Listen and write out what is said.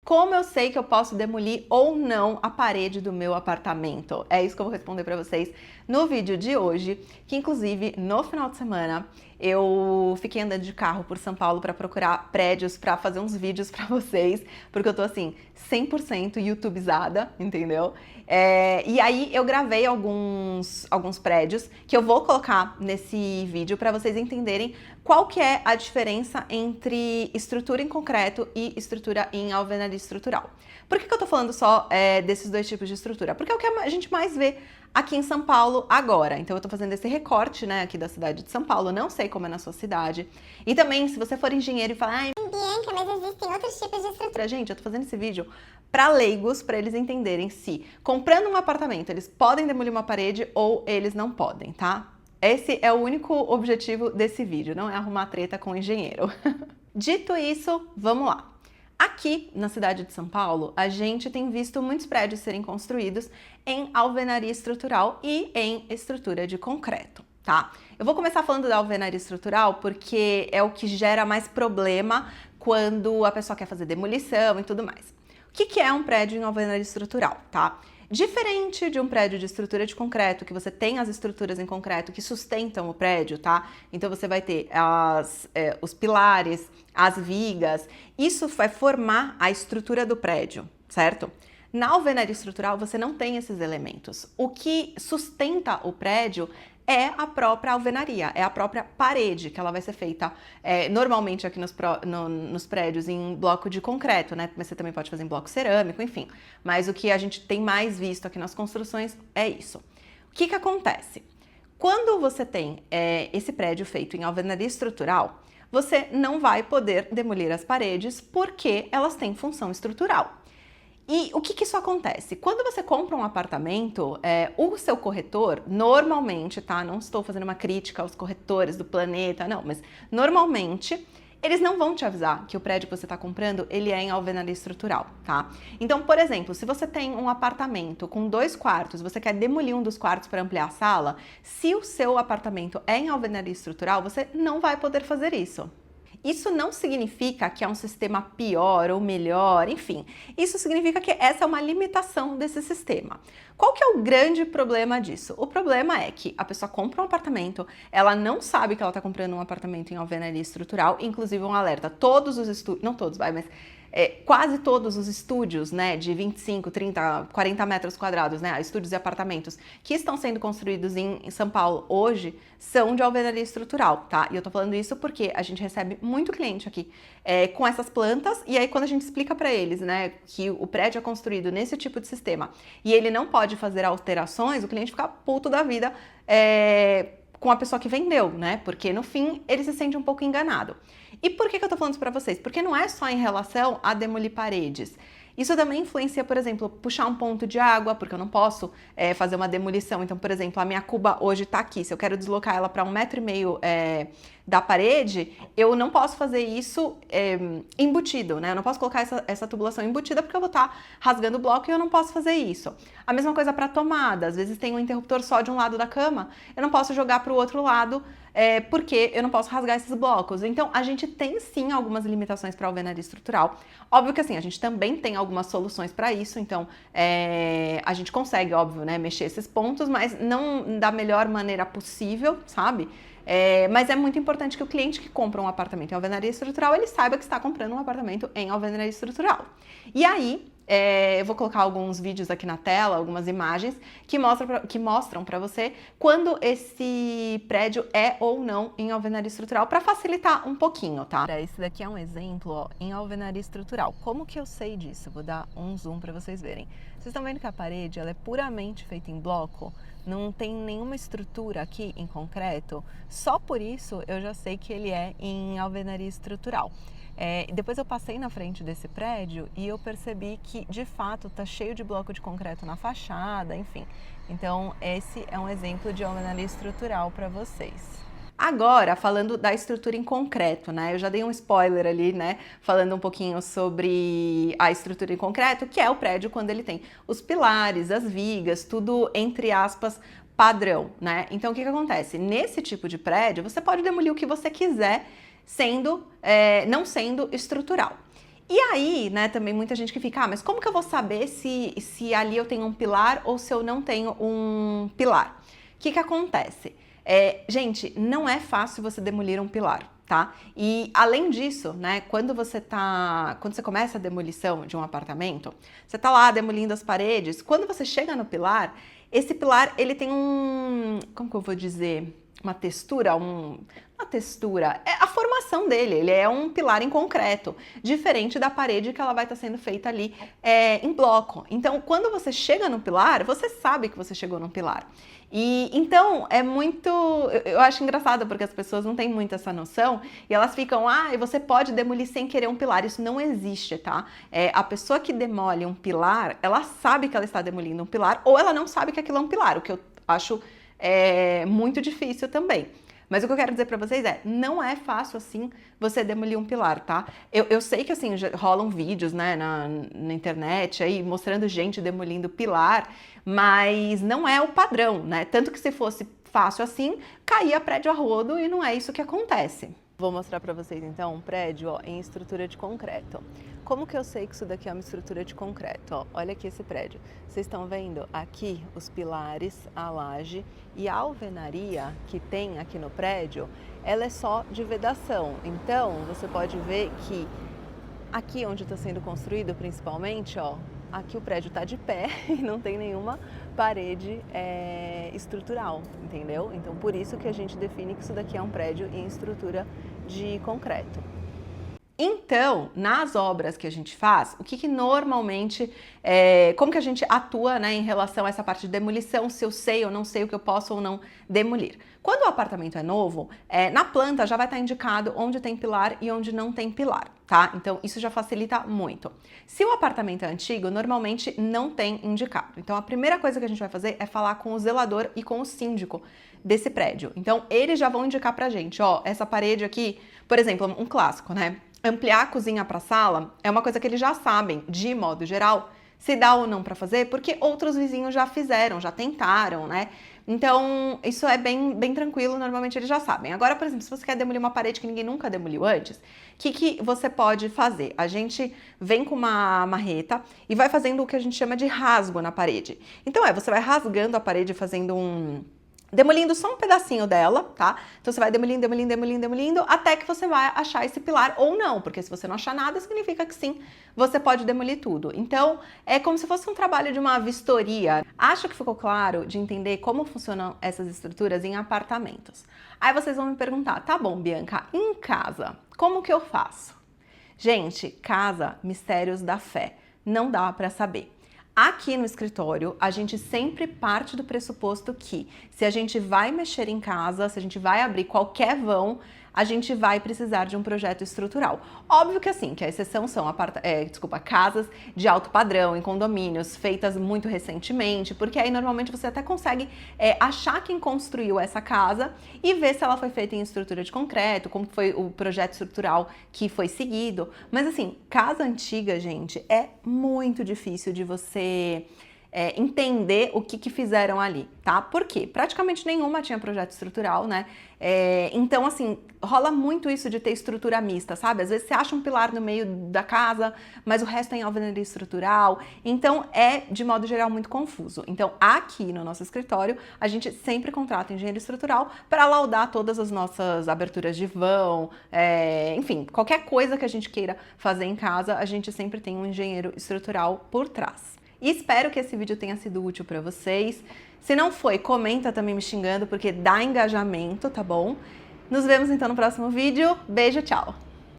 Como eu sei que eu posso demolir ou não a parede do meu apartamento? É isso que eu vou responder para vocês no vídeo de hoje, que inclusive no final de semana eu fiquei andando de carro por São Paulo para procurar prédios para fazer uns vídeos para vocês, porque eu tô assim 100% YouTubezada, entendeu? E aí eu gravei alguns prédios que eu vou colocar nesse vídeo para vocês entenderem qual que é a diferença entre estrutura em concreto e estrutura em alvenaria estrutural. Por que eu tô falando só desses dois tipos de estrutura? Porque é o que a gente mais vê aqui em São Paulo agora. Então eu tô fazendo esse recorte, né, aqui da cidade de São Paulo, não sei como é na sua cidade. E também, se você for engenheiro e falar, ai, Bianca, mas existem outros tipos de estrutura. Gente, eu tô fazendo esse vídeo para leigos, para eles entenderem se, comprando um apartamento, eles podem demolir uma parede ou eles não podem, tá? Esse é o único objetivo desse vídeo, não é arrumar treta com o engenheiro. Dito isso, vamos lá. Aqui na cidade de São Paulo, a gente tem visto muitos prédios serem construídos em alvenaria estrutural e em estrutura de concreto, tá? Eu vou começar falando da alvenaria estrutural porque é o que gera mais problema quando a pessoa quer fazer demolição e tudo mais. O que é um prédio em alvenaria estrutural, tá? Diferente de um prédio de estrutura de concreto, que você tem as estruturas em concreto que sustentam o prédio, tá? Então você vai ter os pilares, as vigas, isso vai formar a estrutura do prédio, certo? Na alvenaria estrutural você não tem esses elementos. O que sustenta o prédio é a própria alvenaria, é a própria parede, que ela vai ser feita normalmente aqui nos prédios em bloco de concreto, né? Mas você também pode fazer em bloco cerâmico, enfim. Mas o que a gente tem mais visto aqui nas construções é isso. O que acontece? Quando você tem esse prédio feito em alvenaria estrutural, você não vai poder demolir as paredes porque elas têm função estrutural. E o que isso acontece? Quando você compra um apartamento, o seu corretor, normalmente, tá? Não estou fazendo uma crítica aos corretores do planeta, não, mas normalmente eles não vão te avisar que o prédio que você está comprando, ele é em alvenaria estrutural, tá? Então, por exemplo, se você tem um apartamento com 2 quartos, você quer demolir um dos quartos para ampliar a sala, se o seu apartamento é em alvenaria estrutural, você não vai poder fazer isso. Isso não significa que é um sistema pior ou melhor, enfim. Isso significa que essa é uma limitação desse sistema. Qual que é o grande problema disso? O problema é que a pessoa compra um apartamento, ela não sabe que ela está comprando um apartamento em alvenaria estrutural, inclusive um alerta, todos os estúdios, não todos, mas quase todos os estúdios, né, de 25, 30, 40 metros quadrados, né, estúdios e apartamentos que estão sendo construídos em São Paulo hoje são de alvenaria estrutural, tá? E eu tô falando isso porque a gente recebe muito cliente aqui com essas plantas e aí quando a gente explica para eles, né, que o prédio é construído nesse tipo de sistema e ele não pode fazer alterações, o cliente fica puto da vida com a pessoa que vendeu, né? Porque no fim ele se sente um pouco enganado. E por que eu tô falando isso pra vocês? Porque não é só em relação a demolir paredes. Isso também influencia, por exemplo, puxar um ponto de água, porque eu não posso fazer uma demolição. Então, por exemplo, a minha cuba hoje tá aqui. Se eu quero deslocar ela para 1,5 metro da parede, eu não posso fazer isso embutido, né? Eu não posso colocar essa tubulação embutida porque eu vou estar rasgando o bloco e eu não posso fazer isso. A mesma coisa para tomada. Às vezes tem um interruptor só de um lado da cama, eu não posso jogar para o outro lado porque eu não posso rasgar esses blocos. Então, a gente tem sim algumas limitações para alvenaria estrutural. Óbvio que assim, a gente também tem algumas soluções para isso, então a gente consegue, óbvio, né, mexer esses pontos, mas não da melhor maneira possível, sabe? Mas é muito importante que o cliente que compra um apartamento em alvenaria estrutural, ele saiba que está comprando um apartamento em alvenaria estrutural. E aí, eu vou colocar alguns vídeos aqui na tela, algumas imagens que mostram para você quando esse prédio é ou não em alvenaria estrutural, para facilitar um pouquinho, tá? Esse daqui é um exemplo, ó, em alvenaria estrutural. Como que eu sei disso? Vou dar um zoom para vocês verem. Vocês estão vendo que a parede ela é puramente feita em bloco? Não tem nenhuma estrutura aqui em concreto? Só por isso eu já sei que ele é em alvenaria estrutural. Depois eu passei na frente desse prédio e eu percebi que, de fato, tá cheio de bloco de concreto na fachada, enfim. Então, esse é um exemplo de alvenaria estrutural para vocês. Agora, falando da estrutura em concreto, né? Eu já dei um spoiler ali, né? Falando um pouquinho sobre a estrutura em concreto, que é o prédio quando ele tem os pilares, as vigas, tudo, entre aspas, padrão, né? Então, o que acontece? Nesse tipo de prédio, você pode demolir o que você quiser, não sendo estrutural. E aí, né, também muita gente que fica, mas como que eu vou saber se ali eu tenho um pilar ou se eu não tenho um pilar? O que acontece? Gente, não é fácil você demolir um pilar, tá? E além disso, né, quando você começa a demolição de um apartamento, você tá lá demolindo as paredes, quando você chega no pilar, esse pilar, ele tem como que eu vou dizer? Uma textura, é a formação dele, ele é um pilar em concreto, diferente da parede que ela vai estar sendo feita ali em bloco. Então, quando você chega no pilar, você sabe que você chegou no pilar. E então é muito, eu acho engraçado porque as pessoas não têm muito essa noção e elas ficam, você pode demolir sem querer um pilar. Isso não existe, tá? A pessoa que demole um pilar, ela sabe que ela está demolindo um pilar ou ela não sabe que aquilo é um pilar, o que eu acho muito difícil também. Mas o que eu quero dizer pra vocês não é fácil assim você demolir um pilar, tá? Eu sei que assim, rolam vídeos, né, na internet aí mostrando gente demolindo pilar, mas não é o padrão, né? Tanto que se fosse fácil assim, caía prédio a rodo e não é isso que acontece. Vou mostrar pra vocês então um prédio em estrutura de concreto. Como que eu sei que isso daqui é uma estrutura de concreto? Olha aqui esse prédio. Vocês estão vendo aqui os pilares, a laje e a alvenaria que tem aqui no prédio, ela é só de vedação. Então, você pode ver que aqui onde está sendo construído principalmente, aqui o prédio está de pé e não tem nenhuma parede estrutural, entendeu? Então, por isso que a gente define que isso daqui é um prédio em estrutura de concreto. Então, nas obras que a gente faz, o que normalmente, como que a gente atua, né, em relação a essa parte de demolição, se eu sei ou não sei o que eu posso ou não demolir. Quando o apartamento é novo, na planta já vai estar indicado onde tem pilar e onde não tem pilar, tá? Então, isso já facilita muito. Se o apartamento é antigo, normalmente não tem indicado. Então, a primeira coisa que a gente vai fazer é falar com o zelador e com o síndico desse prédio. Então, eles já vão indicar pra gente, essa parede aqui, por exemplo, um clássico, né? Ampliar a cozinha para sala é uma coisa que eles já sabem, de modo geral, se dá ou não para fazer, porque outros vizinhos já fizeram, já tentaram, né? Então, isso é bem tranquilo, normalmente eles já sabem. Agora, por exemplo, se você quer demolir uma parede que ninguém nunca demoliu antes, o que você pode fazer? A gente vem com uma marreta e vai fazendo o que a gente chama de rasgo na parede. Então, você vai rasgando a parede, fazendo demolindo só um pedacinho dela, tá? Então você vai demolindo, demolindo, demolindo, demolindo, até que você vai achar esse pilar ou não, porque se você não achar nada, significa que sim, você pode demolir tudo. Então, é como se fosse um trabalho de uma vistoria. Acho que ficou claro de entender como funcionam essas estruturas em apartamentos. Aí vocês vão me perguntar, tá bom, Bianca, em casa, como que eu faço? Gente, casa, mistérios da fé, não dá pra saber. Aqui no escritório, a gente sempre parte do pressuposto que se a gente vai mexer em casa, se a gente vai abrir qualquer vão, a gente vai precisar de um projeto estrutural. Óbvio que assim, que a exceção são casas de alto padrão, em condomínios, feitas muito recentemente, porque aí normalmente você até consegue achar quem construiu essa casa e ver se ela foi feita em estrutura de concreto, como foi o projeto estrutural que foi seguido. Mas assim, casa antiga, gente, é muito difícil de você entender o que fizeram ali, tá? Por quê? Praticamente nenhuma tinha projeto estrutural, né? Então, assim, rola muito isso de ter estrutura mista, sabe? Às vezes você acha um pilar no meio da casa, mas o resto é em alvenaria estrutural. Então, de modo geral, muito confuso. Então, aqui no nosso escritório, a gente sempre contrata engenheiro estrutural para laudar todas as nossas aberturas de vão, enfim, qualquer coisa que a gente queira fazer em casa, a gente sempre tem um engenheiro estrutural por trás. E espero que esse vídeo tenha sido útil para vocês. Se não foi, comenta também me xingando, porque dá engajamento, tá bom? Nos vemos então no próximo vídeo. Beijo, tchau!